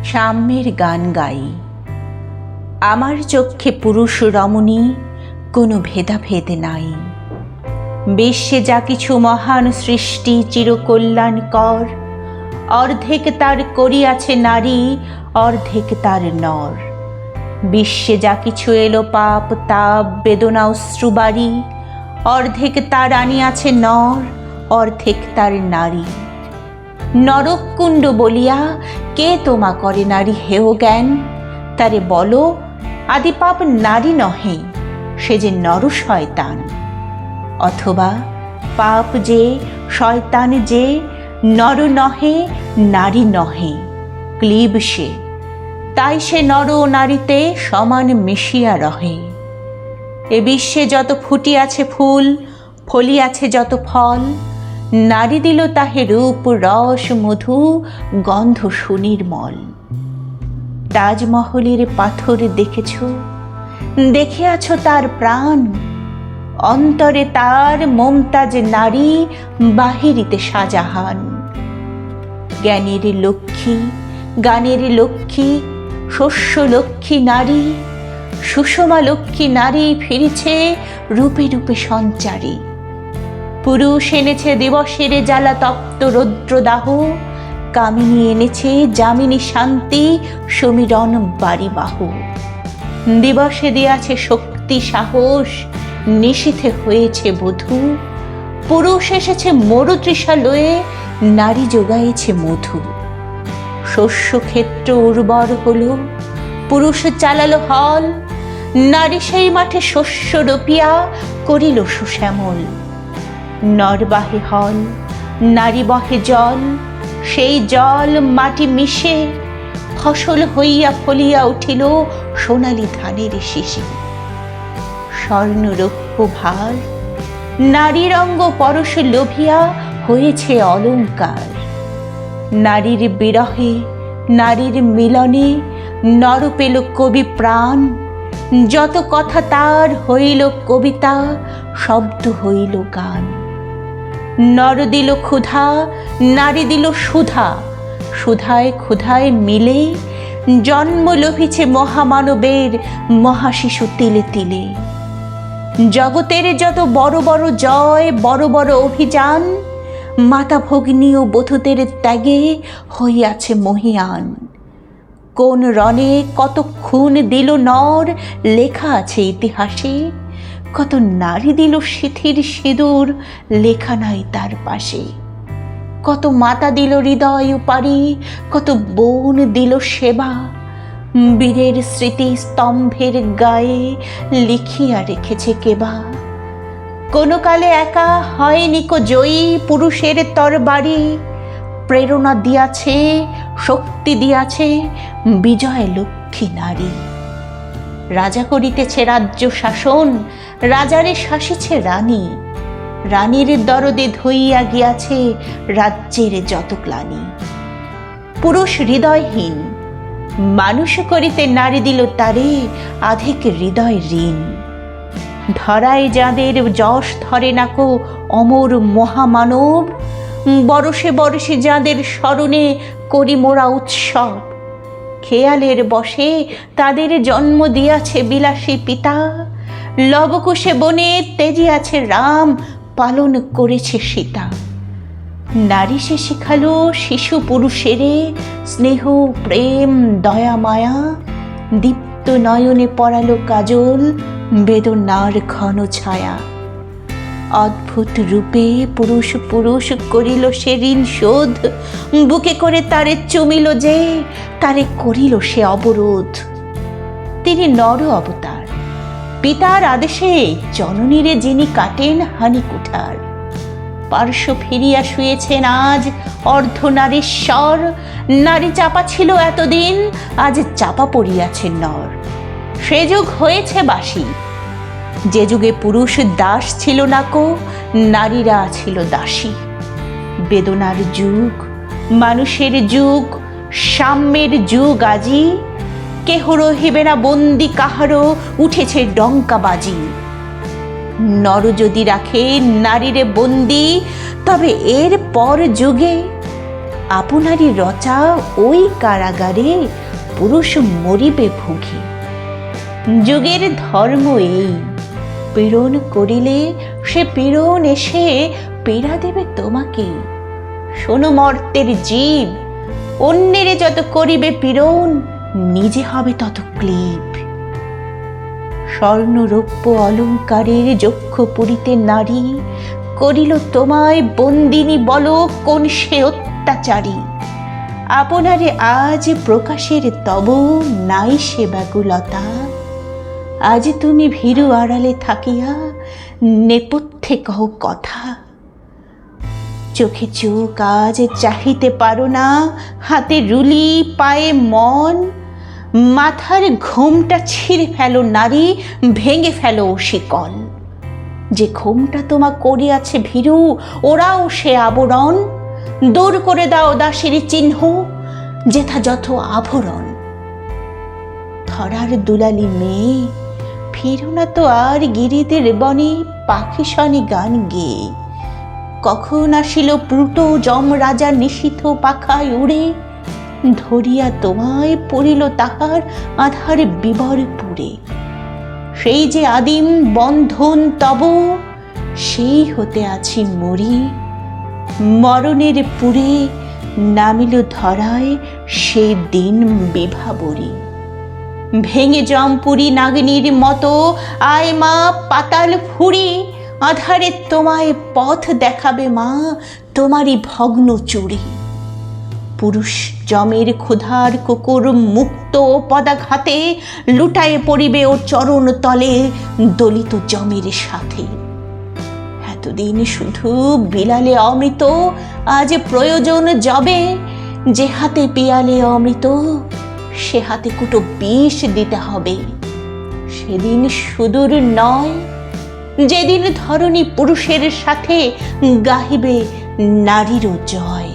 সাম্যের গান গাই। আমার চক্ষে পুরুষ রমণী কোনো ভেদাভেদ নাই। বিশ্বে যা কিছু মহান সৃষ্টি চিরকল্যাণকর, অর্ধেক তার করিয়াছে নারী, অর্ধেক তার নর। বিশ্বে যা কিছু এলো পাপ তাপ বেদনা অশ্রুবারি, অর্ধেক তার আনিয়াছে নর, অর্ধেক তার নারী। নরককুণ্ড বলিয়া কে তোমা করে নারী হেয় জ্ঞান? তারে বলো আদিপাপ নারী নহে, সে যে নর শয়তান। অথবা পাপ যে শয়তান যে, নর নহে নারী নহে, ক্লীব সে, তাই সে নর ও নারীতে সমান মিশিয়া রহে। এ বিশ্বে যত ফুটিয়াছে ফুল, ফলিয়াছে যত ফল, নারী দিল তাহে রূপ রস মধু গন্ধ সুনির্মল। তাজমহলের পাথর দেখেছ, দেখিয়াছ তার প্রাণ, অন্তরে তার মমতাজ নারী, বাহিরিতে শাহজাহান। জ্ঞানের লক্ষ্মী গানের লক্ষ্মী শস্য লক্ষ্মী নারী, সুষমা লক্ষ্মী নারী ফিরেছে রূপে রূপে সঞ্চারী। পুরুষ এনেছে দিবসের জ্বালা তপ্ত রৌদ্রদাহ, কামিনী এনেছে যামিনী শান্তি সমীরণ বাড়িবাহু। দিবসে দিয়াছে শক্তি সাহস, নিশীথে হয়েছে বধূ। পুরুষ এসেছে মরুতৃষা লয়ে, নারী যোগাইছে মধু। শস্যক্ষেত্র উর্বর হলো, পুরুষ চালালো হল, নারী সেই মাঠে শস্য রোপিয়া করিল সুশ্যামল। নর বাহে হল, নারী বহে জল, সেই জল মাটি মিশে ফসল হইয়া ফলিয়া উঠিল সোনালি ধানের শীষে। স্বর্ণ রৌপ্য ভার, নারীর অঙ্গ পরশ লোভিয়া হয়েছে অলঙ্কার। নারীর বিরহে নারীর মিলনে নর পেল কবি প্রাণ, যত কথা তার হইল কবিতা, শব্দ হইল গান। নর দিল ক্ষুধা, নারী দিল সুধা, সুধায় ক্ষুধায় মিলে জন্ম লভিছে মহামানবের মহাশিশু তিলে তিলে। জগতের যত বড় বড় জয় বড় বড় অভিযান, মাতা ভগ্নী ও বধূদের ত্যাগে হইয়াছে মহীয়ান। কোন রণে কত খুন দিল নর লেখা আছে ইতিহাসে, কত নারী দিল সিথির সিঁদুর লেখা নাই তার পাশে। কত মাতা দিল হৃদয় উপারি, কত বোন দিল সেবা, বীরের স্মৃতি স্তম্ভের গায়ে লিখিয়া রেখেছে কেবা। কোন কালে একা হয়নি কো জয়ী পুরুষের তরবারি, প্রেরণা দিয়াছে শক্তি দিয়াছে বিজয় লক্ষ্মী নারী। রাজা করিতেছে রাজ্য শাসন, রাজারে শাসিছে রানী, রানীর দরদে ধইয়া গিয়াছে রাজ্যের যত গ্লানি। পুরুষ হৃদয়হীন, মানুষ করিতে নারী দিল তারে আধিক হৃদয় ঋণ। ধরায় যাদের যশ ধরে নাকো অমর মহামানব, বরষে বরষে যাদের স্মরণে করি মোরা উৎসব। খেয়ালের বসে তাদের জন্ম দিয়াছে বিলাসী পিতা, লবকুশে বনে তেজিয়াছে রাম, পালন করেছে সীতা। নারী সে শিখালো শিশু পুরুষেরে স্নেহ প্রেম দয়া মায়া, দীপ্ত নয়নে পরালো কাজল বেদনার ঘন ছায়া। অদ্ভুত রূপে পুরুষ পুরুষ করিল সে ঋণ শোধ, বুকে করে তারে চুমিল যে, তারে করিল সে অবরোধ। তিনি নর অবতার, পিতার আদেশে জননীরে যিনি কাটেন হানি কুঠার। পার্শ্ব ফিরিয়া শুয়েছেন আজ অর্ধনারীশ্বর, নারী চাপা ছিল এতদিন, আজ চাপা পড়িয়াছে নর। সে যুগ হয়েছে বাসি, যে যুগে পুরুষ দাস ছিল নাকো, নারীরা ছিল দাসী। বেদনার যুগ, মানুষের যুগ, সাম্যের যুগ আজি, কেহ রহিবে না বন্দি কাহারও, উঠেছে ডঙ্কাবাজি। নর যদি রাখে নারীরে বন্দি, তবে এর পর যুগে আপনারই রচা ওই কারাগারে পুরুষ মরিবে ভুগি। যুগের ধর্ম এই, পীড়ন করিলে সে পীড়ন এসে পীড়া দেবে তোমাকে। শোনো মর্তের জীব, অন্যেরে যত করিবে পীড়ন, নিজে হবে তত ক্লীব। স্বর্ণ রৌপ্য অলঙ্কারের যক্ষ পুরীতে নারী করিল তোমায় বন্দিনী, বলো কোন সে অত্যাচারী। আপনারে আজ প্রকাশের তব নাই সে ব্যাকুলতা, আজ তুমি ভীরু আড়ালে থাকিয়া নেপথ্যে কহ কথা। চোখে চোখ আজ চাহিতে পারো না, হাতে রুলি পায়ে মন, মাথার ঘোমটা ছিঁড়ে ফেলো নারী, ভেঙে ফেলো শিকল। যে ঘোমটা তোমা করিয়াছে ভীরু, ওরাও সে আবরণ, দূর করে দাও দাসের চিহ্ন, যেথা যত আভরণ। ধরার দুলালি মেয়ে, ফিরো না তো আর গিরিদের বনে পাখি শনি গান গেয়ে। কখন আসিল প্লুটো যম রাজা নিশীথ পাখায় উড়ে, ধরিয়া তোমায় পড়িল তাহার আধার বিবর পুরে। সেই যে আদিম বন্ধন তব, সেই হতে আছি মরি, মরণের পুরে নামিল ধরায় সে দিন বিভাবরী। ভেঙে জমপুরি নাগিনীর মতো আয় মা পাতাল ফুরি, আধারে তোমায় পথ দেখাবে মা তোমারই ভগ্ন চুরি। পুরুষ জমের ক্ষুধার কুকুর মুক্ত পদাঘাতে লুটায়ে পড়িবে ও চরণ তলে দলিত জমের সাথে। এতদিন শুধু বিলালে অমৃত, আজ প্রয়োজন যাবে, যে হাতে পিয়ালে অমৃত সে হাতে কুটো বিষ দিতে হবে। সেদিন সুদূর নয়, যেদিন ধরণী পুরুষের সাথে গাহিবে নারীরও জয়।